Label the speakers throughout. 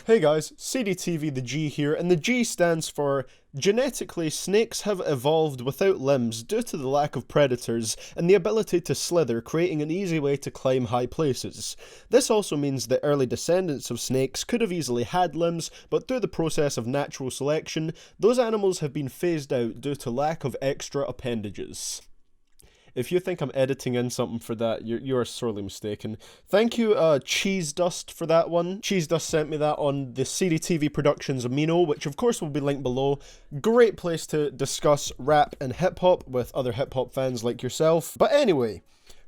Speaker 1: Hey guys, CDTVThaG here, and the G stands for genetically, snakes have evolved without limbs due to the lack of predators and the ability to slither, creating an easy way to climb high places. This also means that early descendants of snakes could have easily had limbs, but through the process of natural selection, those animals have been phased out due to lack of extra appendages. If you think I'm editing in something for that, you're sorely mistaken. Thank you, Cheese Dust, for that one. Cheese Dust sent me that on the CDTV Productions Amino, which of course will be linked below. Great place to discuss rap and hip-hop with other hip-hop fans like yourself. But anyway,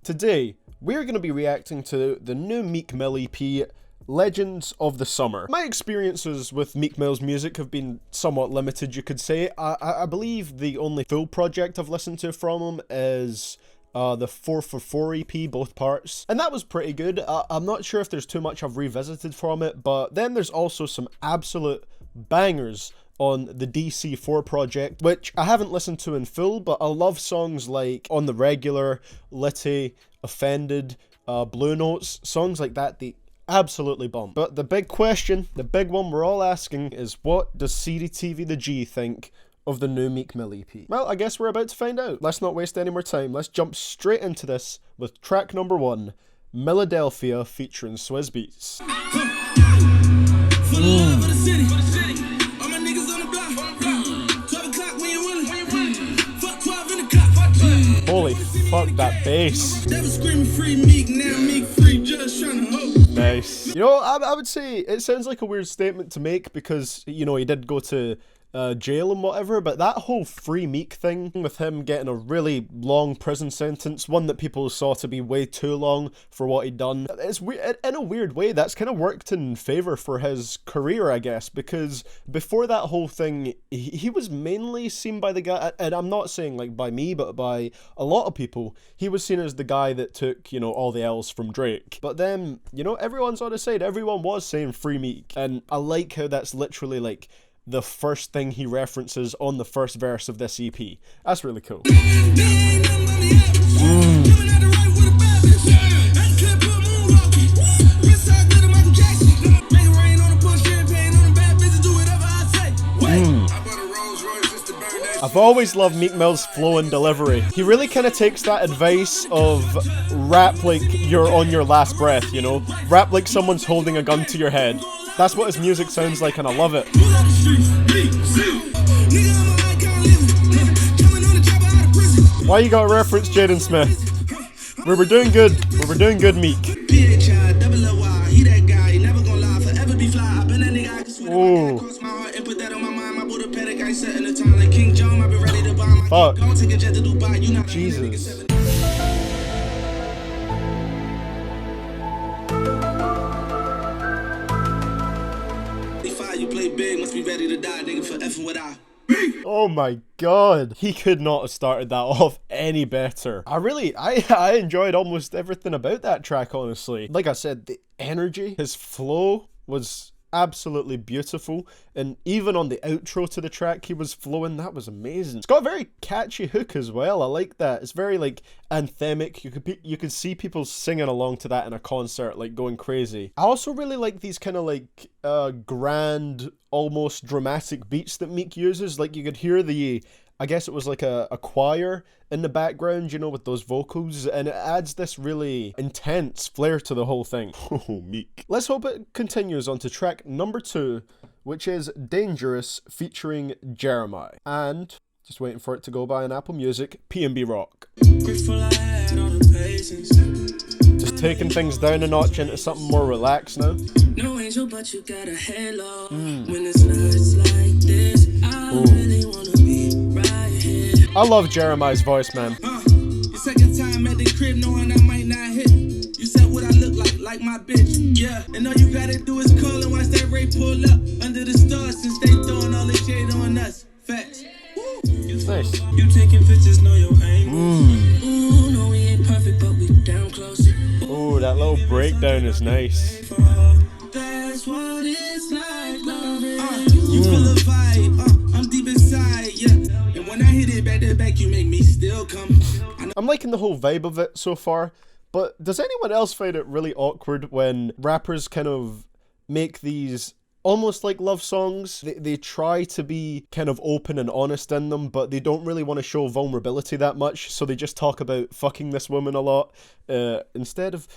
Speaker 1: today, we're going to be reacting to the new Meek Mill EP, Legends of the Summer. My experiences with Meek Mill's music have been somewhat limited, you could say. I believe the only full project I've listened to from him is the 4for4 EP, both parts. And that was pretty good. I'm not sure if there's too much I've revisited from it, but then there's also some absolute bangers on the DC4 project, which I haven't listened to in full, but I love songs like On the Regular, Litty, Offended, Blue Notes, songs like that. They absolutely bomb. But the big question, the big one we're all asking is, what does CDTVThaG think of the new Meek Mill EP? Well, I guess we're about to find out. Let's not waste any more time. Let's jump straight into this with track number 1, Millidelphia featuring Swizz Beatz. Holy fuck, that bass. Nice. You know, I would say it sounds like a weird statement to make because, you know, he did go to jail and whatever, but that whole Free Meek thing with him getting a really long prison sentence, one that people saw to be way too long for what he'd done, it's weird. In a weird way, that's kind of worked in favor for his career, I guess, because before that whole thing, he was mainly seen by the guy, and I'm not saying like by me, but by a lot of people, he was seen as the guy that took, you know, all the L's from Drake. But then, you know, everyone's on his side. Everyone was saying Free Meek, and I like how that's literally like the first thing he references on the first verse of this EP. That's really cool. I've always loved Meek Mill's flow and delivery. He really kind of takes that advice of rap like you're on your last breath, you know? Rap like someone's holding a gun to your head. That's what his music sounds like, and I love it. Why you gotta reference Jaden Smith? We were doing good. We were doing good, Meek. Ooh. Fuck. Jesus. Oh my god, he could not have started that off any better. I enjoyed almost everything about that track, honestly. Like I said, the energy, his flow was absolutely beautiful, and even on the outro to the track he was flowing, that was amazing. It's got a very catchy hook as well. I like that. It's very like anthemic. You could see people singing along to that in a concert, like going crazy. I also really like these kind of like grand, almost dramatic beats that Meek uses. Like you could hear the, I guess it was like a choir in the background, you know, with those vocals, and it adds this really intense flair to the whole thing. Oh, Meek. Let's hope it continues on to track number 2, which is Dangerous featuring Jeremih. And, just waiting for it to go by on Apple Music, PnB Rock. Just taking things down a notch into something more relaxed now. No angel, but you got a halo. When it's nights like this, I really wanna be right here. I love Jeremih's voice, man. Your second time at the crib, knowing I might not hit. You said what I look like my bitch. Yeah, and all you gotta do is call and watch that Ray pull up under the stars since they throwing all the shade on us. Facts. Nice. You taking pictures, know your angles. Ooh, no, we ain't perfect, but we down close. Ooh, that little breakdown is nice. That's what it's like loving. You feel the vibe, I'm deep inside, yeah. And when I hit it back to back, you make me still come. I'm liking the whole vibe of it so far, but does anyone else find it really awkward when rappers kind of make these almost like love songs. They try to be kind of open and honest in them, but they don't really want to show vulnerability that much, so they just talk about fucking this woman a lot, instead of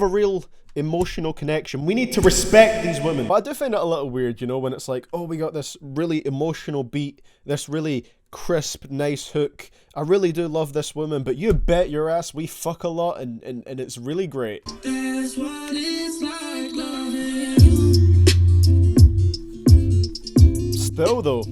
Speaker 1: a real emotional connection. We need to respect these women. But I do find it a little weird, you know, when it's like, oh, we got this really emotional beat, this really crisp, nice hook. I really do love this woman, but you bet your ass we fuck a lot, and it's really great. That's what it's like loving you. Still though,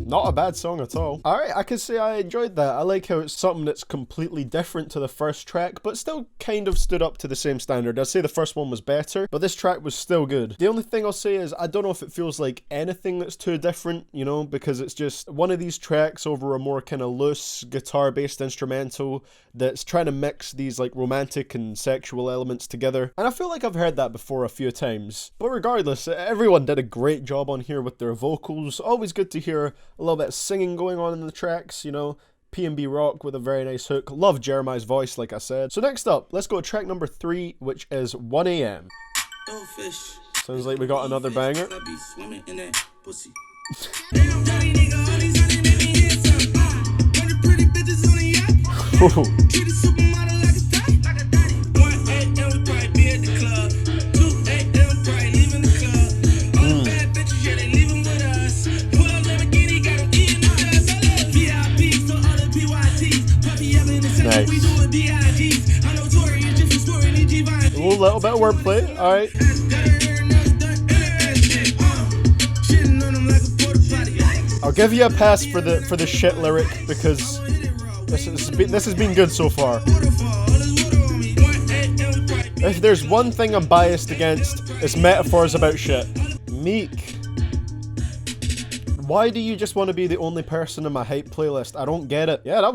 Speaker 1: not a bad song at all. Alright, I can say I enjoyed that. I like how it's something that's completely different to the first track, but still kind of stood up to the same standard. I'd say the first one was better, but this track was still good. The only thing I'll say is I don't know if it feels like anything that's too different, you know, because it's just one of these tracks over a more kind of loose guitar-based instrumental that's trying to mix these like romantic and sexual elements together. And I feel like I've heard that before a few times. But regardless, everyone did a great job on here with their vocals. Always good to hear a little bit of singing going on in the tracks, you know. PnB Rock with a very nice hook. Love Jeremih's voice, like I said. So next up, let's go to track number 3, which is 1 AM. Sounds like we got another banger. Nice. A little bit of wordplay, alright. I'll give you a pass for the shit lyric, because this has been good so far. If there's one thing I'm biased against, it's metaphors about shit. Meek, why do you just want to be the only person in my hype playlist? I don't get it. Yeah, that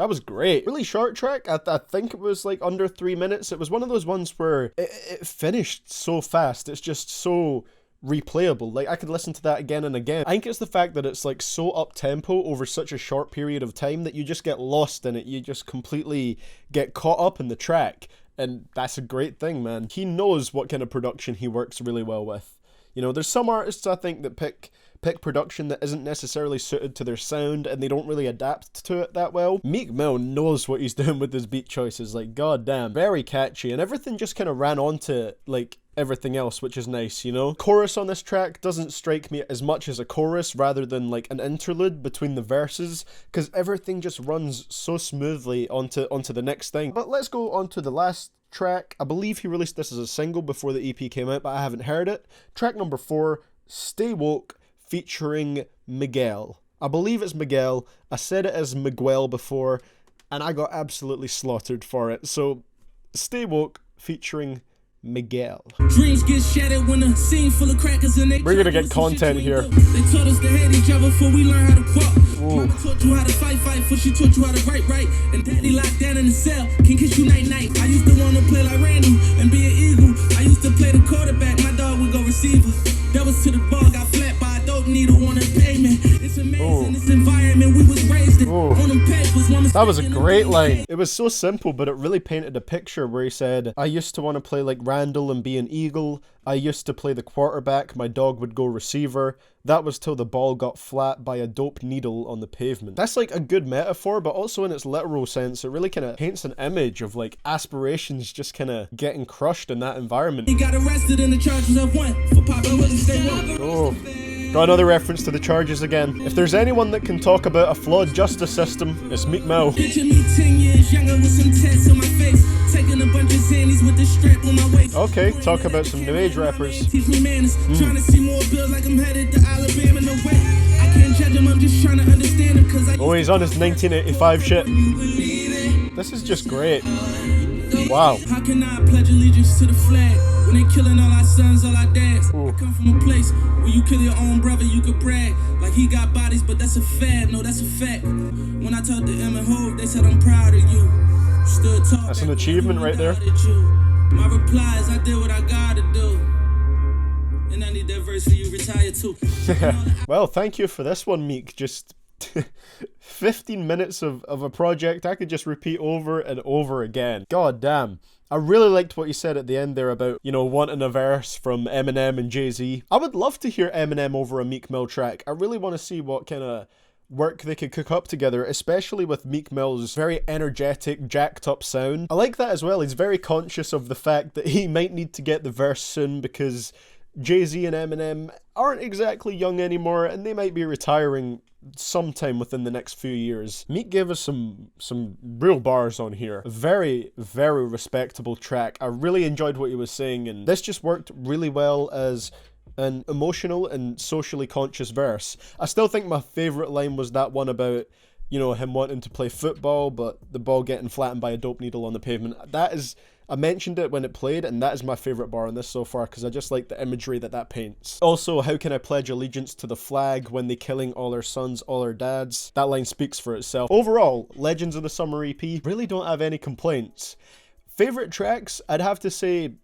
Speaker 1: was great. Really short track. I think it was like under 3 minutes. It was one of those ones where it finished so fast. It's just so replayable. Like, I could listen to that again and again. I think it's the fact that it's like so up-tempo over such a short period of time that you just get lost in it. You just completely get caught up in the track. And that's a great thing, man. He knows what kind of production he works really well with. You know, there's some artists, I think, that pick production that isn't necessarily suited to their sound, and they don't really adapt to it that well. Meek Mill knows what he's doing with his beat choices, like, goddamn. Very catchy, and everything just kind of ran onto, like, everything else, which is nice, you know? Chorus on this track doesn't strike me as much as a chorus rather than, like, an interlude between the verses, because everything just runs so smoothly onto the next thing. But let's go on to the last track. I believe he released this as a single before the EP came out, but I haven't heard it. Track number 4, Stay Woke, featuring Miguel. I believe it's Miguel. I said it as Miguel before, and I got absolutely slaughtered for it. So, Stay Woke, featuring Miguel. Dreams get shattered when a scene full of crackers and they. We're gonna get content here. They taught us to hate each other before we learn how to walk. Mama taught you how to fight before she taught you how to write. And daddy locked down in the cell, can kiss you night. I used to want to play like Randall and be an eagle. I used to play the quarterback, my dog would go receiver. That was to the ball, got flat by a dope needle on the pavement. It's amazing, this environment we was raised in. On them papers, that was a great line. It was so simple, but it really painted a picture where he said, I used to want to play like Randall and be an eagle. I used to play the quarterback, my dog would go receiver. That was till the ball got flat by a dope needle on the pavement. That's like a good metaphor, but also in its literal sense, it really kind of paints an image of like aspirations just kind of getting crushed in that environment. He got arrested in the charges of one for popping with Stay Woke. Oh. Got another reference to the charges again. If there's anyone that can talk about a flawed justice system, it's Meek Mill. Okay, talk about some new age rappers. Oh, he's on his 1985 shit. This is just great. Wow. How can I pledge allegiance to the flag when they killing all our sons, all our dads? I come from a place where you kill your own brother, you could brag like he got bodies, but that's a fad. No, that's a fact. When I talked to Em and Hov, they said I'm proud of you. Stood tall. That's an achievement right there. My reply is I did what I gotta do. And I need that verse for you retire too. Well, thank you for this one, Meek. Just 15 minutes of a project I could just repeat over and over again. God damn. I really liked what you said at the end there about, you know, wanting a verse from Eminem and Jay-Z. I would love to hear Eminem over a Meek Mill track. I really want to see what kind of work they could cook up together, especially with Meek Mill's very energetic, jacked up sound. I like that as well. He's very conscious of the fact that he might need to get the verse soon because Jay-Z and Eminem aren't exactly young anymore and they might be retiring sometime within the next few years. Meek gave us some real bars on here. A very, very respectable track. I really enjoyed what he was saying, and this just worked really well as an emotional and socially conscious verse. I still think my favourite line was that one about, you know, him wanting to play football but the ball getting flattened by a dope needle on the pavement. That is, I mentioned it when it played, and that is my favourite bar on this so far because I just like the imagery that paints. Also, how can I pledge allegiance to the flag when they killing all our sons, all our dads? That line speaks for itself. Overall, Legends of the Summer EP, really don't have any complaints. Favourite tracks, I'd have to say,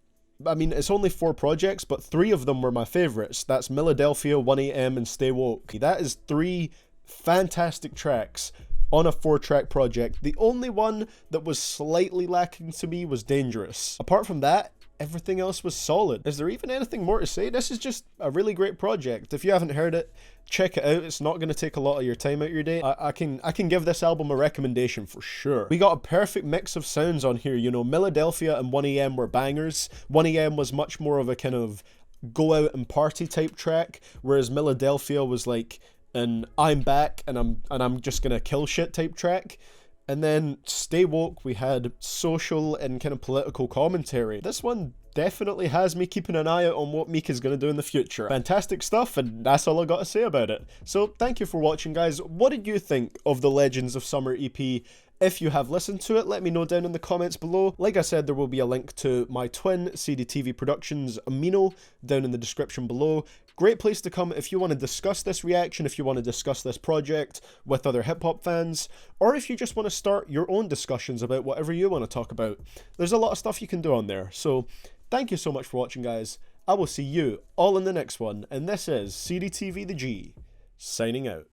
Speaker 1: I mean, it's only 4 projects, but 3 of them were my favourites. That's Millidelphia, 1AM, and Stay Woke. That is 3 fantastic tracks on a 4-track project. The only one that was slightly lacking to me was Dangerous. Apart from that, everything else was solid. Is there even anything more to say? This is just a really great project. If you haven't heard it, check it out. It's not going to take a lot of your time out of your day. I can give this album a recommendation for sure. We got a perfect mix of sounds on here. You know, Millidelphia and 1AM were bangers. 1AM was much more of a kind of go out and party type track, whereas Millidelphia was like an I'm back and I'm just gonna kill shit type track. And then Stay Woke, we had social and kind of political commentary. This one definitely has me keeping an eye out on what Meek is going to do in the future. Fantastic stuff, and that's all I got to say about it. So thank you for watching, guys. What did you think of the Legends of Summer EP? If you have listened to it, let me know down in the comments below. Like I said, there will be a link to my twin CDTV Productions Amino down in the description below. Great place to come if you want to discuss this reaction, if you want to discuss this project with other hip-hop fans, or if you just want to start your own discussions about whatever you want to talk about. There's a lot of stuff you can do on there. So thank you so much for watching, guys. I will see you all in the next one, and this is CDTV the G, signing out.